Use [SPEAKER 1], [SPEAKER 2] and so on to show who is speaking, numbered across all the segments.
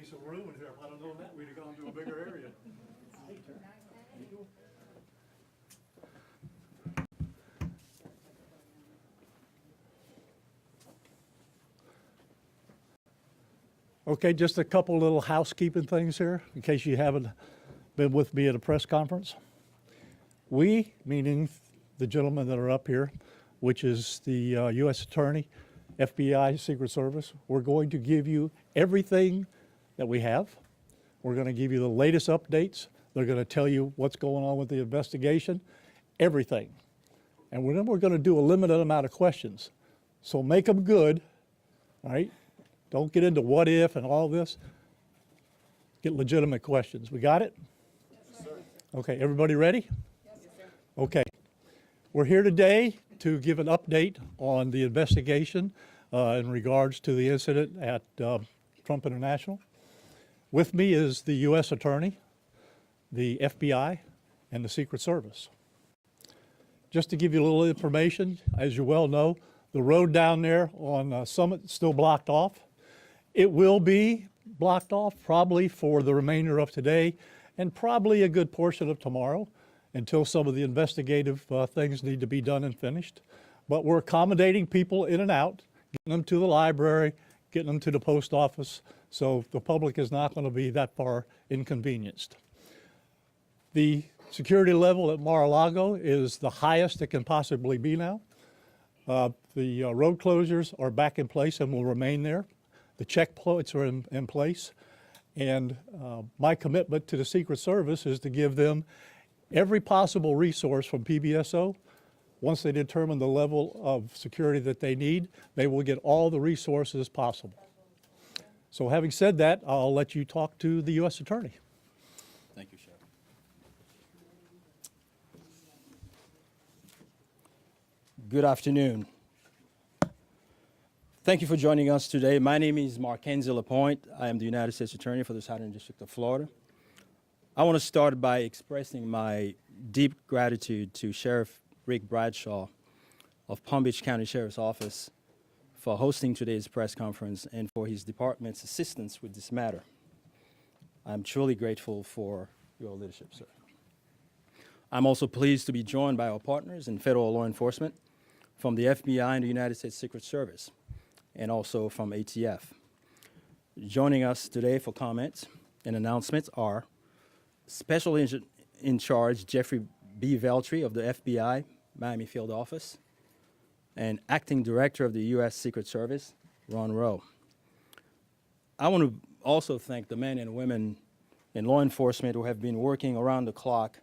[SPEAKER 1] some room in here. If I'd have known that, we'd have gone to a bigger area. Okay, just a couple little housekeeping things here, in case you haven't been with me at a press conference. We, meaning the gentlemen that are up here, which is the U.S. Attorney, FBI, Secret Service, we're going to give you everything that we have. We're going to give you the latest updates. They're going to tell you what's going on with the investigation, everything. And then we're going to do a limited amount of questions. So make them good, all right? Don't get into what if and all this. Get legitimate questions. We got it? Yes, sir. Okay, everybody ready? Yes, sir. Okay. We're here today to give an update on the investigation in regards to the incident at Trump International. With me is the U.S. Attorney, the FBI, and the Secret Service. Just to give you a little information, as you well know, the road down there on Summit is still blocked off. It will be blocked off probably for the remainder of today and probably a good portion of tomorrow until some of the investigative things need to be done and finished. But we're accommodating people in and out, getting them to the library, getting them to the post office, so the public is not going to be that far inconvenienced. The security level at Mar-a-Lago is the highest it can possibly be now. The road closures are back in place and will remain there. The checkpoints are in place. And my commitment to the Secret Service is to give them every possible resource from PBSO. Once they determine the level of security that they need, they will get all the resources possible. So having said that, I'll let you talk to the U.S. Attorney.
[SPEAKER 2] Thank you, Sheriff. Good afternoon. Thank you for joining us today. My name is Mackenzie LaPointe. I am the United States Attorney for the Southern District of Florida. I want to start by expressing my deep gratitude to Sheriff Rick Bradshaw of Palm Beach County Sheriff's Office for hosting today's press conference and for his department's assistance with this matter. I'm truly grateful for your leadership, sir. I'm also pleased to be joined by our partners in federal law enforcement from the FBI and the United States Secret Service, and also from ATF. Joining us today for comments and announcements are Special Agent in Charge Jeffrey B. Veltri of the FBI Miami Field Office, and Acting Director of the U.S. Secret Service, Ron Rowe. I want to also thank the men and women in law enforcement who have been working around the clock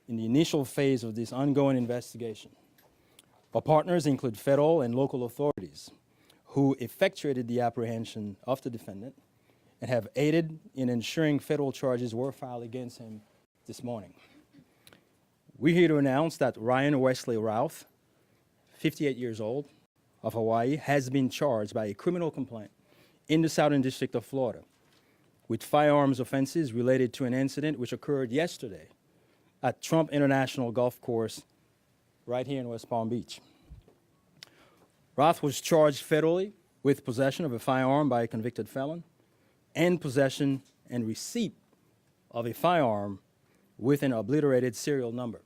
[SPEAKER 2] in the initial phase of this ongoing investigation. Our partners include federal and local authorities who effectuated the apprehension of the defendant and have aided in ensuring federal charges were filed against him this morning. We're here to announce that Ryan Wesley Routh, 58 years old, of Hawaii, has been charged by a criminal complaint in the Southern District of Florida with firearms offenses related to an incident which occurred yesterday at Trump International Golf Course right here in West Palm Beach. Routh was charged federally with possession of a firearm by a convicted felon and possession and receipt of a firearm with an obliterated serial number.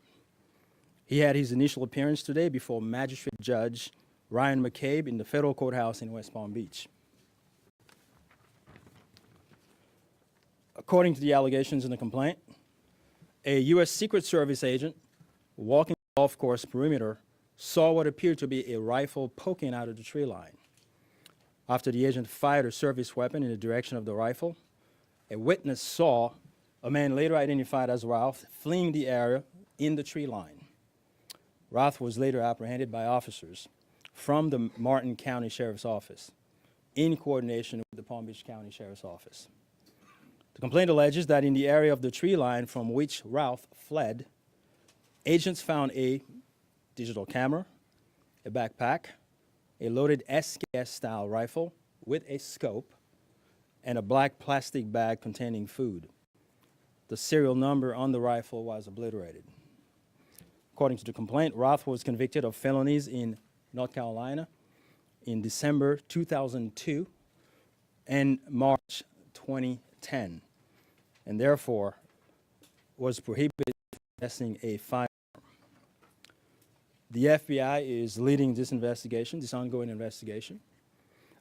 [SPEAKER 2] He had his initial appearance today before Magistrate Judge Ryan McCabe in the federal courthouse in West Palm Beach. According to the allegations in the complaint, a U.S. Secret Service agent walking the golf course perimeter saw what appeared to be a rifle poking out of the tree line. After the agent fired a service weapon in the direction of the rifle, a witness saw a man later identified as Routh fleeing the area in the tree line. Routh was later apprehended by officers from the Martin County Sheriff's Office in coordination with the Palm Beach County Sheriff's Office. The complaint alleges that in the area of the tree line from which Routh fled, agents found a digital camera, a backpack, a loaded SKS-style rifle with a scope, and a black plastic bag containing food. The serial number on the rifle was obliterated. According to the complaint, Routh was convicted of felonies in North Carolina in December 2002 and March 2010. 10, and therefore was prohibited from possessing a firearm. The FBI is leading this investigation, this ongoing investigation.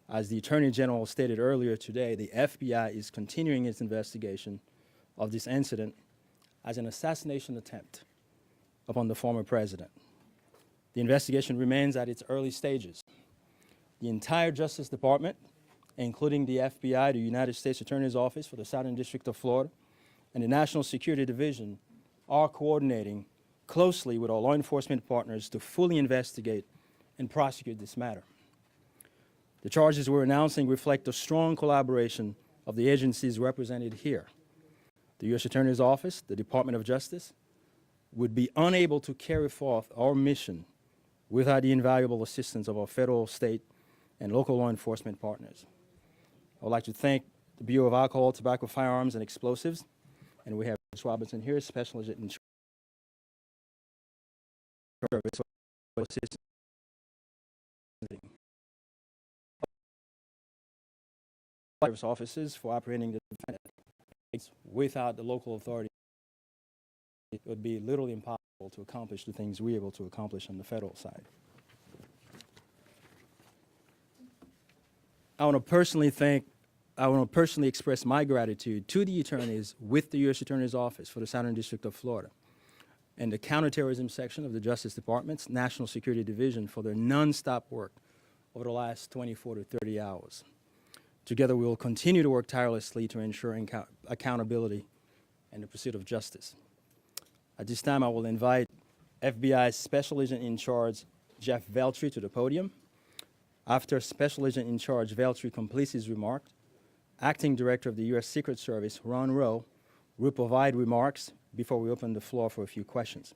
[SPEAKER 2] As the Attorney General stated earlier today, the FBI is continuing its investigation of this incident as an assassination attempt upon the former president. The investigation remains at its early stages. The entire Justice Department, including the FBI, the United States Attorney's Office for the Southern District of Florida, and the National Security Division are coordinating closely with our law enforcement partners to fully investigate and prosecute this matter. The charges we're announcing reflect the strong collaboration of the agencies represented here. The U.S. Attorney's Office, the Department of Justice, would be unable to carry forth our mission without the invaluable assistance of our federal, state, and local law enforcement partners. I would like to thank the Bureau of Alcohol, Tobacco, Firearms, and Explosives, and we have Ms. Robinson here, Special Agent in charge of assistance service offices for apprehending the defendant. Without the local authority, it would be literally impossible to accomplish the things we're able to accomplish on the federal side. I want to personally express my gratitude to the attorneys with the U.S. Attorney's Office for the Southern District of Florida and the Counterterrorism Section of the Justice Department's National Security Division for their nonstop work over the last 24 to 30 hours. Together, we will continue to work tirelessly to ensure accountability and the pursuit of justice. At this time, I will invite FBI Special Agent in Charge Jeff Veltri to the podium. After Special Agent in Charge Veltri completes his remarks, Acting Director of the U.S. Secret Service, Ron Rowe, will provide remarks before we open the floor for a few questions.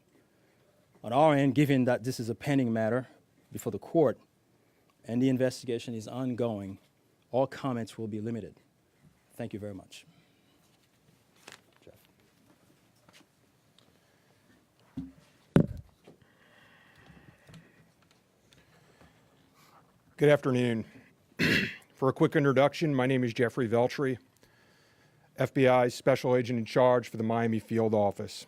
[SPEAKER 2] On our end, given that this is a pending matter before the court and the investigation is ongoing, all comments will be limited. Thank you very much. Jeff.
[SPEAKER 3] Good afternoon. For a quick introduction, my name is Jeffrey Veltri, FBI Special Agent in Charge for the Miami Field Office.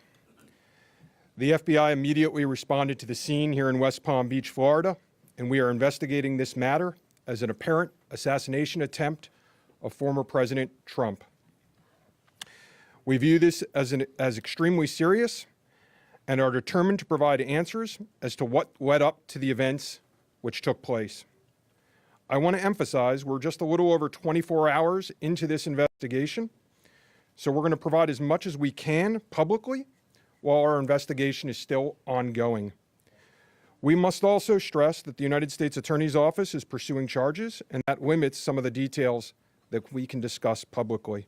[SPEAKER 3] The FBI immediately responded to the scene here in West Palm Beach, Florida, and we are investigating this matter as an apparent assassination attempt of former President Trump. We view this as extremely serious and are determined to provide answers as to what led up to the events which took place. I want to emphasize we're just a little over 24 hours into this investigation, so we're going to provide as much as we can publicly while our investigation is still ongoing. We must also stress that the United States Attorney's Office is pursuing charges, and that limits some of the details that we can discuss publicly.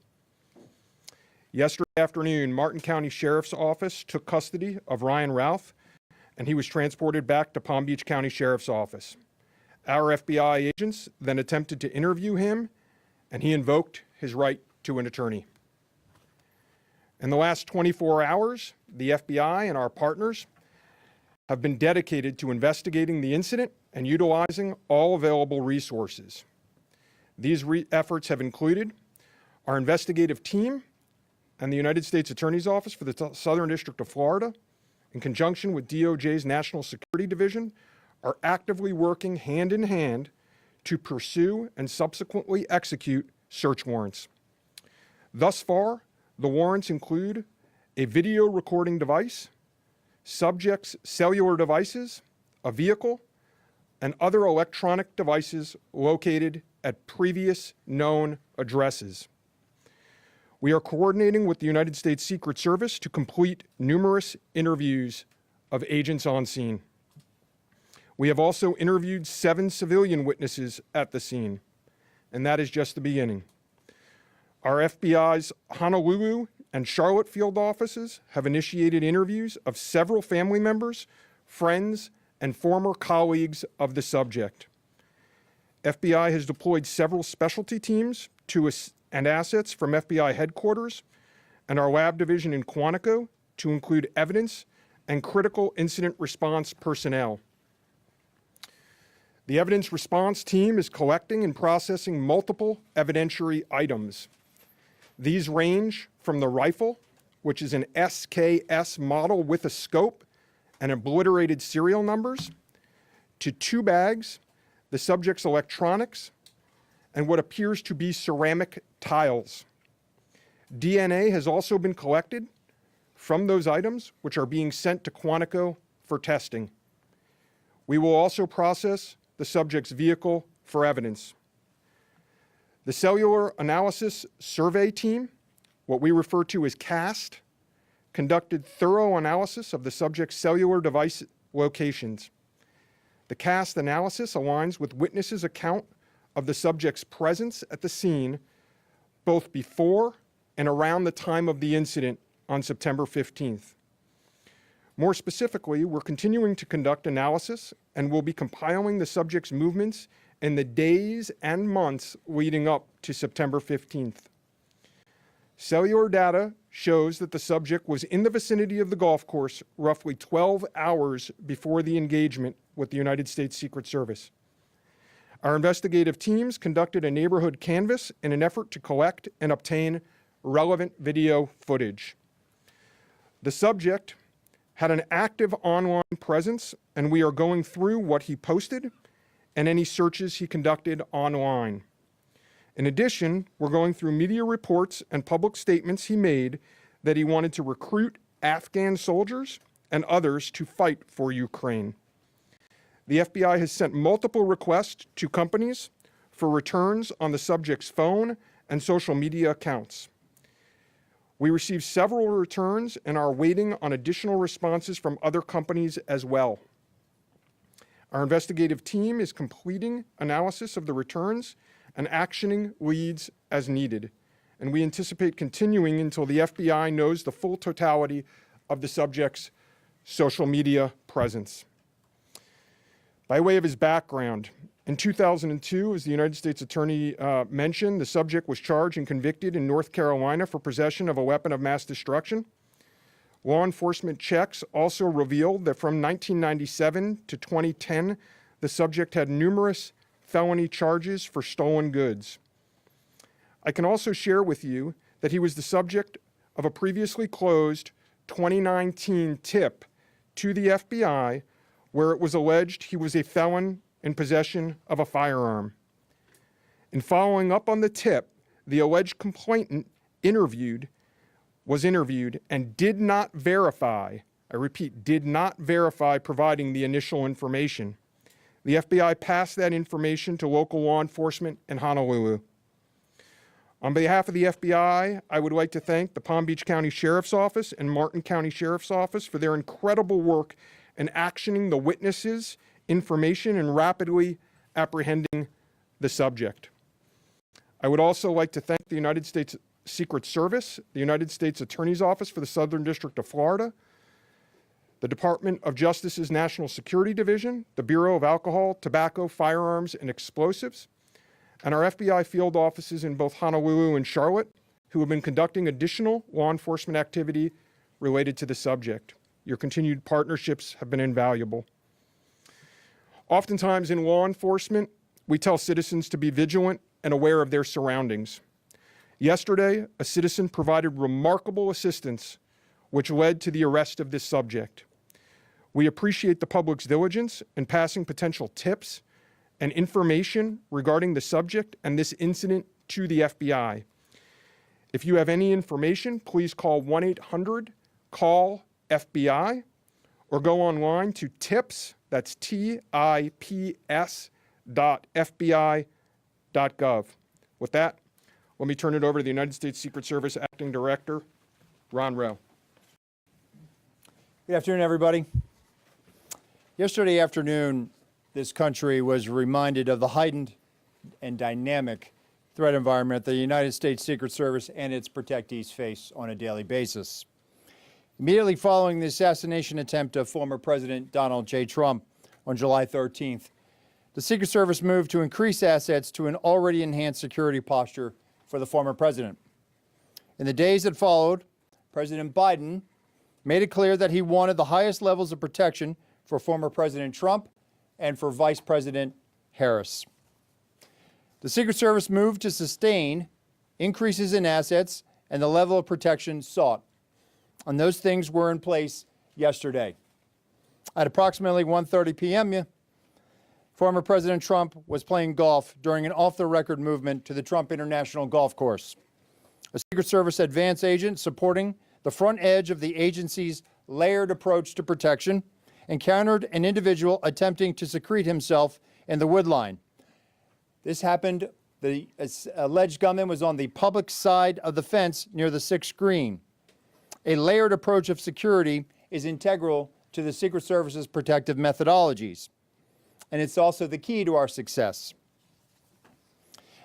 [SPEAKER 3] Yesterday afternoon, Martin County Sheriff's Office took custody of Ryan Ralph, and he was transported back to Palm Beach County Sheriff's Office. Our FBI agents then attempted to interview him, and he invoked his right to an attorney. In the last 24 hours, the FBI and our partners have been dedicated to investigating the incident and utilizing all available resources. These efforts have included our investigative team and the United States Attorney's Office for the Southern District of Florida, in conjunction with DOJ's National Security Division, are actively working hand in hand to pursue and subsequently execute search warrants. Thus far, the warrants include a video recording device, subjects' cellular devices, a vehicle, and other electronic devices located at previous known addresses. We are coordinating with the United States Secret Service to complete numerous interviews of agents on scene. We have also interviewed 7 civilian witnesses at the scene, and that is just the beginning. Our FBI's Honolulu and Charlotte field offices have initiated interviews of several family members, friends, and former colleagues of the subject. FBI has deployed several specialty teams and assets from FBI headquarters and our lab division in Quantico to include evidence and critical incident response personnel. The evidence response team is collecting and processing multiple evidentiary items. These range from the rifle, which is an SKS model with a scope and obliterated serial numbers, to 2 bags, the subject's electronics, and what appears to be ceramic tiles. DNA has also been collected from those items, which are being sent to Quantico for testing. We will also process the subject's vehicle for evidence. The Cellular Analysis Survey Team, what we refer to as CAST, conducted thorough analysis of the subject's cellular device locations. The CAST analysis aligns with witnesses' account of the subject's presence at the scene both before and around the time of the incident on September 15th. More specifically, we're continuing to conduct analysis and will be compiling the subject's movements in the days and months leading up to September 15th. Cellular data shows that the subject was in the vicinity of the golf course roughly 12 hours before the engagement with the United States Secret Service. Our investigative teams conducted a neighborhood canvass in an effort to collect and obtain relevant video footage. The subject had an active online presence, and we are going through what he posted and any searches he conducted online. In addition, we're going through media reports and public statements he made that he wanted to recruit Afghan soldiers and others to fight for Ukraine. The FBI has sent multiple requests to companies for returns on the subject's phone and social media accounts. We received several returns and are waiting on additional responses from other companies as well. Our investigative team is completing analysis of the returns and actioning leads as needed, and we anticipate continuing until the FBI knows the full totality of the subject's social media presence. By way of his background, in 2002, as the United States Attorney mentioned, the subject was charged and convicted in North Carolina for possession of a weapon of mass destruction. Law enforcement checks also revealed that from 1997 to 2010, the subject had numerous felony charges for stolen goods. I can also share with you that he was the subject of a previously closed 2019 tip to the FBI where it was alleged he was a felon in possession of a firearm. In following up on the tip, the alleged complainant was interviewed and did not verify, I repeat, did not verify providing the initial information. The FBI passed that information to local law enforcement in Honolulu. On behalf of the FBI, I would like to thank the Palm Beach County Sheriff's Office and Martin County Sheriff's Office for their incredible work in actioning the witnesses' information and rapidly apprehending the subject. I would also like to thank the United States Secret Service, the United States Attorney's Office for the Southern District of Florida, the Department of Justice's National Security Division, the Bureau of Alcohol, Tobacco, Firearms, and Explosives, and our FBI field offices in both Honolulu and Charlotte, who have been conducting additional law enforcement activity related to the subject. Your continued partnerships have been invaluable. Oftentimes in law enforcement, we tell citizens to be vigilant and aware of their surroundings. Yesterday, a citizen provided remarkable assistance, which led to the arrest of this subject. We appreciate the public's diligence in passing potential tips and information regarding the subject and this incident to the FBI. If you have any information, please call 1-800-CALL-FBI or go online to tips, that's tips.fbi.gov. With that, let me turn it over to the United States Secret Service Acting Director, Ron Rowe.
[SPEAKER 4] Good afternoon, everybody. Yesterday afternoon, this country was reminded of the heightened and dynamic threat environment the United States Secret Service and its protectees face on a daily basis. Immediately following the assassination attempt of former President Donald J. Trump on July 13th, the Secret Service moved to increase assets to an already enhanced security posture for the former president. In the days that followed, President Biden made it clear that he wanted the highest levels of protection for former President Trump and for Vice President Harris. The Secret Service moved to sustain increases in assets, and the level of protection sought. And those things were in place yesterday. At approximately 1:30 p.m., former President Trump was playing golf during an off-the-record movement to the Trump International Golf Course. A Secret Service advance agent supporting the front edge of the agency's layered approach to protection encountered an individual attempting to secrete himself in the wood line. This happened, the alleged gunman was on the public side of the fence near the 6th green. A layered approach of security is integral to the Secret Service's protective methodologies, and it's also the key to our success.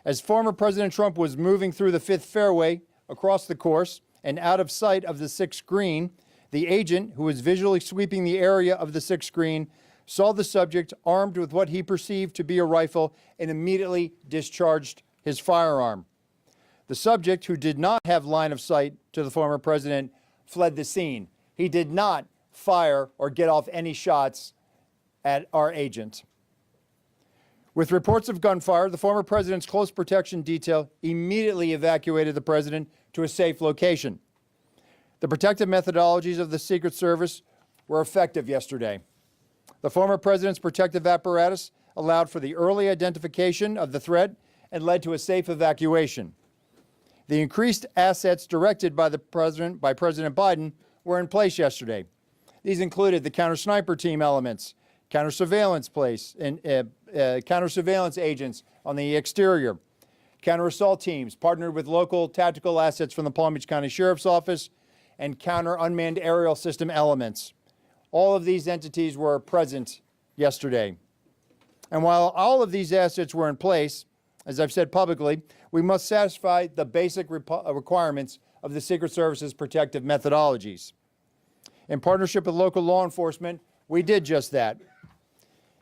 [SPEAKER 4] As former President Trump was moving through the 5th fairway across the course and out of sight of the 6th green, the agent, who was visually sweeping the area of the 6th green, saw the subject armed with what he perceived to be a rifle and immediately discharged his firearm. The subject, who did not have line of sight to the former president, fled the scene. He did not fire or get off any shots at our agent. With reports of gunfire, the former president's close protection detail immediately evacuated the president to a safe location. The protective methodologies of the Secret Service were effective yesterday. The former president's protective apparatus allowed for the early identification of the threat and led to a safe evacuation. The increased assets directed by President Biden were in place yesterday. These included the counter-sniper team elements, counter-surveillance agents on the exterior, counter-assault teams partnered with local tactical assets from the Palm Beach County Sheriff's Office, and counter-unmanned aerial system elements. All of these entities were present yesterday. And while all of these assets were in place, as I've said publicly, we must satisfy the basic requirements of the Secret Service's protective methodologies. In partnership with local law enforcement, we did just that.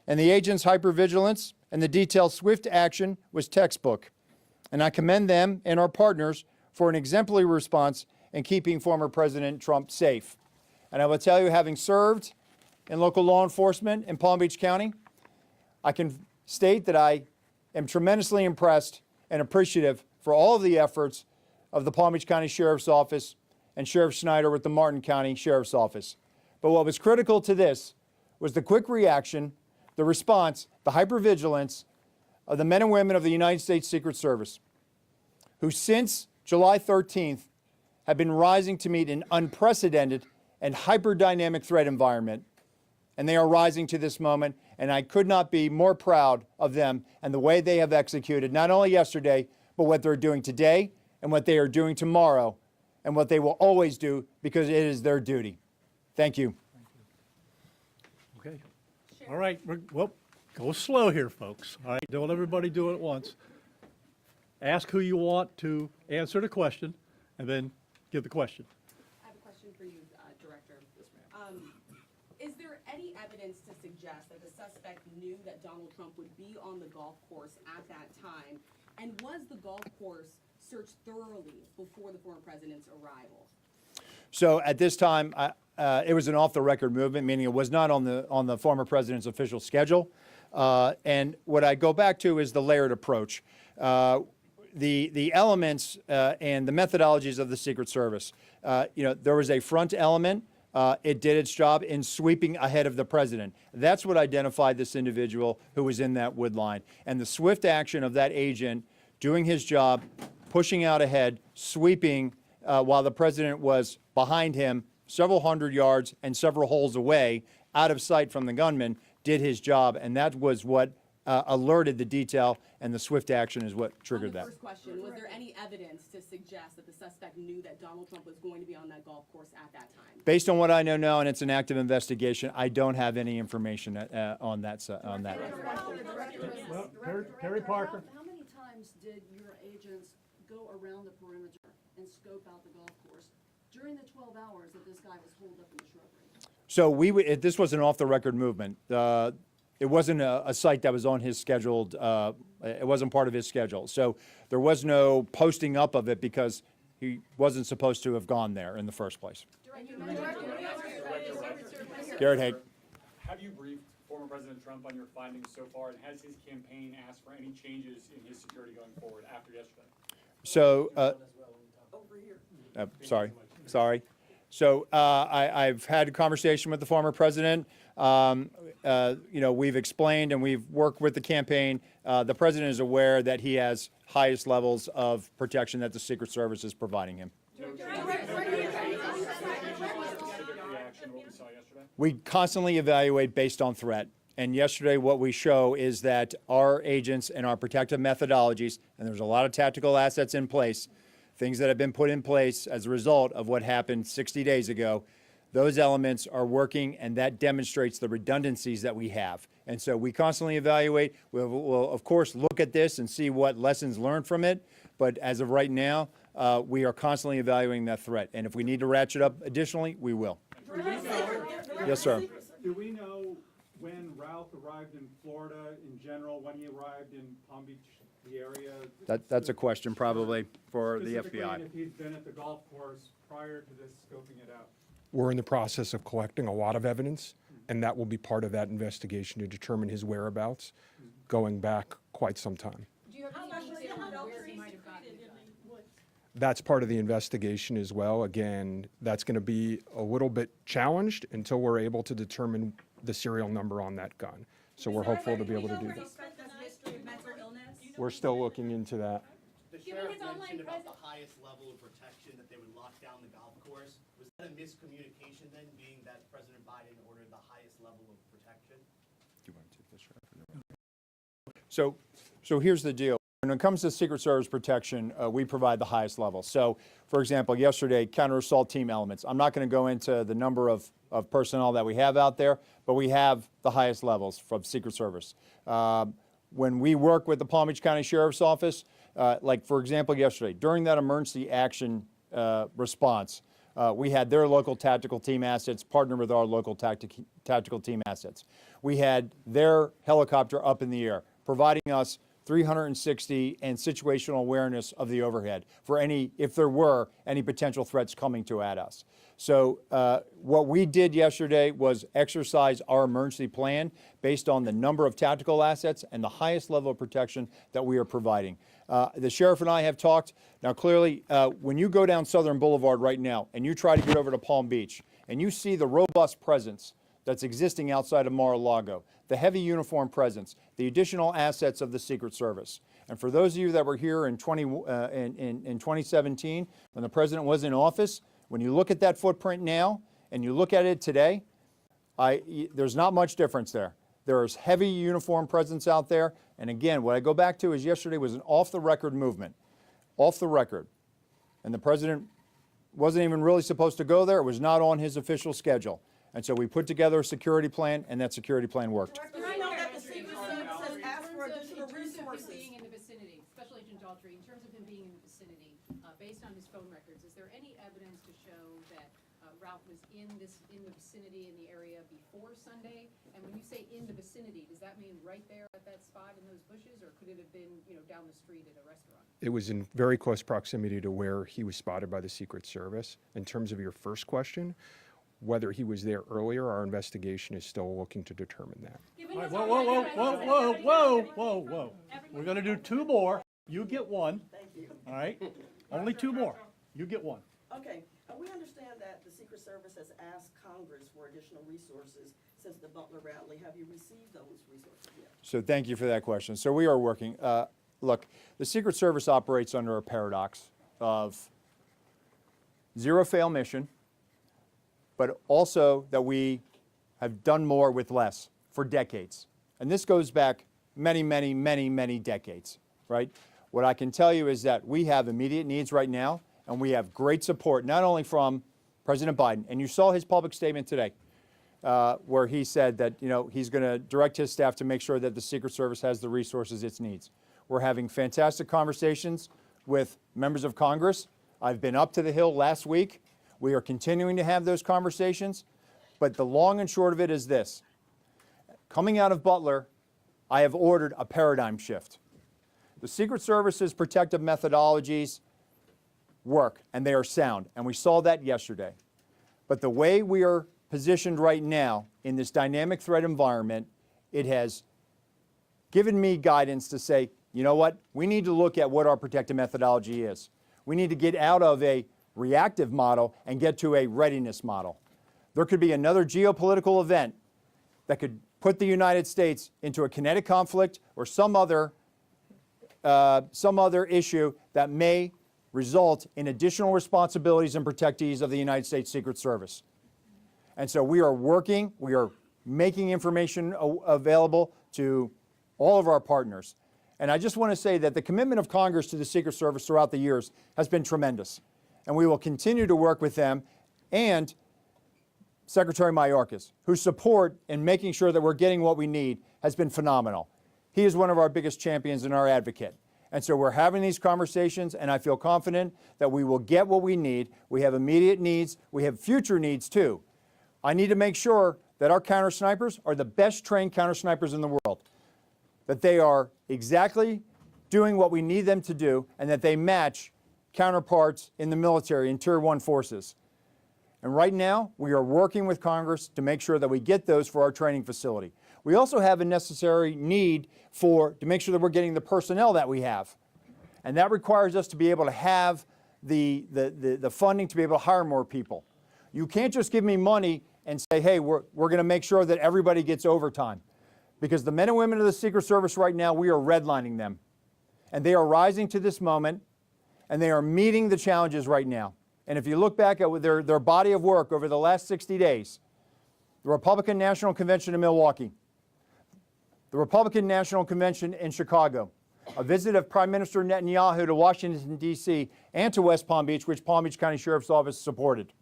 [SPEAKER 4] And the agents' hypervigilance and the detailed swift action was textbook. And I commend them and our partners for an exemplary response in keeping former President Trump safe. And I will tell you, having served in local law enforcement in Palm Beach County, I can state that I am tremendously impressed and appreciative for all of the efforts of the Palm Beach County Sheriff's Office and Sheriff Schneider with the Martin County Sheriff's Office. But what was critical to this was the quick reaction, the response, the hypervigilance of the men and women of the United States Secret Service, who since July 13th have been rising to meet an unprecedented and hyper-dynamic threat environment. And they are rising to this moment, and I could not be more proud of them and the way they have executed, not only yesterday, but what they're doing today and what they are doing tomorrow and what they will always do because it is their duty. Thank you.
[SPEAKER 1] Okay. All right. Well, go slow here, folks. All right. Don't everybody do it at once. Ask who you want to answer the question, and then give the question.
[SPEAKER 5] I have a question for you, Director. Is there any evidence to suggest that the suspect knew that Donald Trump would be on the golf course at that time? And was the golf course searched thoroughly before the former president's arrival?
[SPEAKER 4] So at this time, it was an off-the-record movement, meaning it was not on the former president's official schedule. And what I go back to is the layered approach. The elements and the methodologies of the Secret Service. There was a front element. It did its job in sweeping ahead of the president. That's what identified this individual who was in that wood line. And the swift action of that agent doing his job, pushing out ahead, sweeping while the president was behind him several hundred yards and several holes away, out of sight from the gunman, did his job. And that was what alerted the detail, and the swift action is what triggered that.
[SPEAKER 5] First question, was there any evidence to suggest that the suspect knew that Donald Trump was going to be on that golf course at that time?
[SPEAKER 4] Based on what I know now, and it's an active investigation, I don't have any information on that.
[SPEAKER 1] Well, Terry Parker.
[SPEAKER 6] How many times did your agents go around the perimeter and scope out the golf course during the 12 hours that this guy was holed up in the shrubbery?
[SPEAKER 4] So this was an off-the-record movement. It wasn't a site that was on his scheduled, it wasn't part of his schedule. So there was no posting up of it because he wasn't supposed to have gone there in the first place. Garrett Haig.
[SPEAKER 7] Have you briefed former President Trump on your findings so far, and has his campaign asked for any changes in his security going forward after yesterday?
[SPEAKER 4] So, sorry. So I've had a conversation with the former president. We've explained and we've worked with the campaign. The president is aware that he has highest levels of protection that the Secret Service is providing him.
[SPEAKER 7] Reaction to what we saw yesterday?
[SPEAKER 4] We constantly evaluate based on threat. And yesterday, what we show is that our agents and our protective methodologies, and there's a lot of tactical assets in place, things that have been put in place as a result of what happened 60 days ago, those elements are working, and that demonstrates the redundancies that we have. And so we constantly evaluate. We'll of course, look at this and see what lessons learned from it. But as of right now, we are constantly evaluating that threat. And if we need to ratchet up additionally, we will. Yes, sir.
[SPEAKER 8] Do we know when Ralph arrived in Florida in general, when he arrived in Palm Beach, the area?
[SPEAKER 4] That's a question probably for the
[SPEAKER 8] Specifically,
[SPEAKER 4] FBI.
[SPEAKER 8] and if he's been at the golf course prior to this scoping it out?
[SPEAKER 3] We're in the process of collecting a lot of evidence, and that will be part of that investigation to determine his whereabouts going back quite some time.
[SPEAKER 6] Do you have any detail on where he might have gotten it done?
[SPEAKER 3] That's part of the investigation as well. Again, that's going to be a little bit challenged until we're able to determine the serial number on that gun. So we're hopeful to be able to do that. We're still looking into that.
[SPEAKER 9] The sheriff mentioned about the highest level of protection, that they would lock down the golf course. Was that a miscommunication then, being that President Biden ordered the highest level of protection?
[SPEAKER 4] So here's the deal. When it comes to Secret Service protection, we provide the highest level. So, for example, yesterday, counter-assault team elements. I'm not going to go into the number of personnel that we have out there, but we have the highest levels from Secret Service. When we work with the Palm Beach County Sheriff's Office, like, for example, yesterday, during that emergency action response, we had their local tactical team assets partner with our local tactical team assets. We had their helicopter up in the air, providing us 360 and situational awareness of the overhead for if there were any potential threats coming at us. So what we did yesterday was exercise our emergency plan based on the number of tactical assets and the highest level of protection that we are providing. The sheriff and I have talked. Now, clearly, when you go down Southern Boulevard right now and you try to get over to Palm Beach and you see the robust presence that's existing outside of Mar-a-Lago, the heavy uniform presence, the additional assets of the Secret Service. And for those of you that were here in 2017, when the president was in office, when you look at that footprint now and you look at it today, there's not much difference there. There is heavy uniform presence out there. And again, what I go back to is yesterday was an off-the-record movement, off the record. And the president wasn't even really supposed to go there. It was not on his official schedule. And so we put together a security plan, and that security plan worked.
[SPEAKER 5] I know that the Secret Service has asked for additional
[SPEAKER 6] In terms of him
[SPEAKER 5] resources.
[SPEAKER 6] being in the vicinity, Special Agent Daughtry, in terms of him being in the vicinity, based on his phone records, is there any evidence to show that Ralph was in the vicinity in the area before Sunday? And when you say in the vicinity, does that mean right there at that spot in those bushes, or could it have been, down the street at a restaurant?
[SPEAKER 3] It was in very close proximity to where he was spotted by the Secret Service. In terms of your first question, whether he was there earlier, our investigation is still looking to determine that.
[SPEAKER 1] All right, whoa. We're going to do two more. You get one.
[SPEAKER 10] Thank you.
[SPEAKER 1] All right? Only two more. You get one.
[SPEAKER 10] Okay, we understand that the Secret Service has asked Congress for additional resources since the Butler rally. Have you received those resources yet?
[SPEAKER 4] So thank you for that question. So we are working. Look, the Secret Service operates under a paradox of zero-fail mission, but also that we have done more with less for decades. And this goes back many decades, right? What I can tell you is that we have immediate needs right now, and we have great support, not only from President Biden, and you saw his public statement today, where he said that he's going to direct his staff to make sure that the Secret Service has the resources it needs. We're having fantastic conversations with members of Congress. I've been up to the Hill last week. We are continuing to have those conversations, but the long and short of it is this. Coming out of Butler, I have ordered a paradigm shift. The Secret Service's protective methodologies work, and they are sound, and we saw that yesterday. But the way we are positioned right now in this dynamic threat environment, it has given me guidance to say, you know what? We need to look at what our protective methodology is. We need to get out of a reactive model and get to a readiness model. There could be another geopolitical event that could put the United States into a kinetic conflict or some other issue that may result in additional responsibilities and protectees of the United States Secret Service. And so we are working, we are making information available to all of our partners. And I just want to say that the commitment of Congress to the Secret Service throughout the years has been tremendous. And we will continue to work with them and Secretary Mayorkas, whose support in making sure that we're getting what we need has been phenomenal. He is one of our biggest champions and our advocate. And so we're having these conversations, and I feel confident that we will get what we need. We have immediate needs. We have future needs, too. I need to make sure that our counter snipers are the best trained counter snipers in the world, that they are exactly doing what we need them to do, and that they match counterparts in the military in Tier 1 forces. And right now, we are working with Congress to make sure that we get those for our training facility. We also have a necessary need to make sure that we're getting the personnel that we have. And that requires us to be able to have the funding to be able to hire more people. You can't just give me money and say, hey, we're going to make sure that everybody gets overtime. Because the men and women of the Secret Service right now, we are redlining them. And they are rising to this moment, and they are meeting the challenges right now. And if you look back at their body of work over the last 60 days, the Republican National Convention in Milwaukee, the Republican National Convention in Chicago, a visit of Prime Minister Netanyahu to Washington, D.C., and to West Palm Beach, which Palm Beach County Sheriff's Office supported.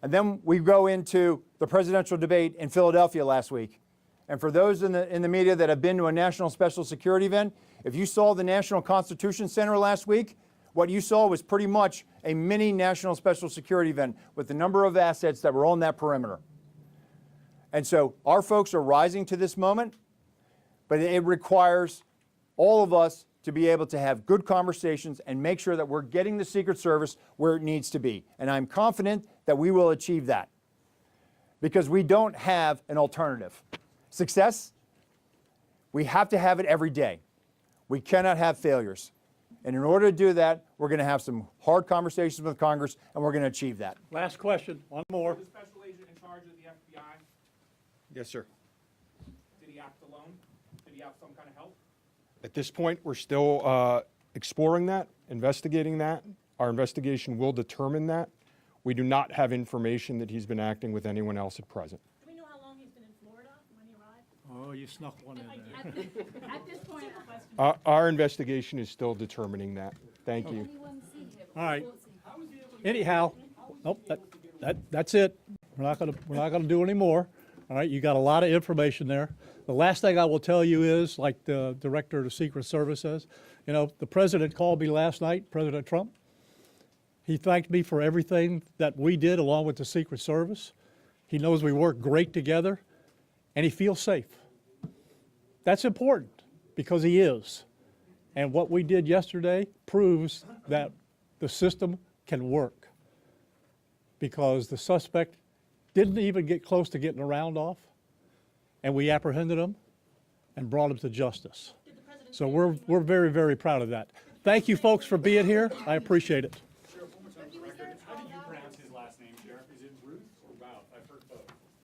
[SPEAKER 4] And then we go into the presidential debate in Philadelphia last week. And for those in the media that have been to a national special security event, if you saw the National Constitution Center last week, what you saw was pretty much a mini national special security event with the number of assets that were on that perimeter. And so our folks are rising to this moment, but it requires all of us to be able to have good conversations and make sure that we're getting the Secret Service where it needs to be. And I'm confident that we will achieve that because we don't have an alternative. Success, we have to have it every day. We cannot have failures. And in order to do that, we're going to have some hard conversations with Congress, and we're going to achieve that.
[SPEAKER 1] Last question, one more.
[SPEAKER 7] The special agent in charge of the FBI,
[SPEAKER 3] Yes, sir.
[SPEAKER 7] did he act alone? Did he have some kind of help?
[SPEAKER 3] At this point, we're still exploring that, investigating that. Our investigation will determine that. We do not have information that he's been acting with anyone else at present.
[SPEAKER 11] Do we know how long he's been in Florida when he arrived?
[SPEAKER 1] Oh, you snuck one in there.
[SPEAKER 11] At this point, the question.
[SPEAKER 3] Our investigation is still determining that. Thank you.
[SPEAKER 1] All right. Anyhow, nope, that's it. We're not gonna do any more. All right, you got a lot of information there. The last thing I will tell you is, like the director of the Secret Service says, you know, the president called me last night, President Trump. He thanked me for everything that we did along with the Secret Service. He knows we work great together, and he feels safe. That's important because he is. And what we did yesterday proves that the system can work because the suspect didn't even get close to getting a round off, and we apprehended him and brought him to justice. So we're very, very proud of that. Thank you folks for being here. I appreciate it.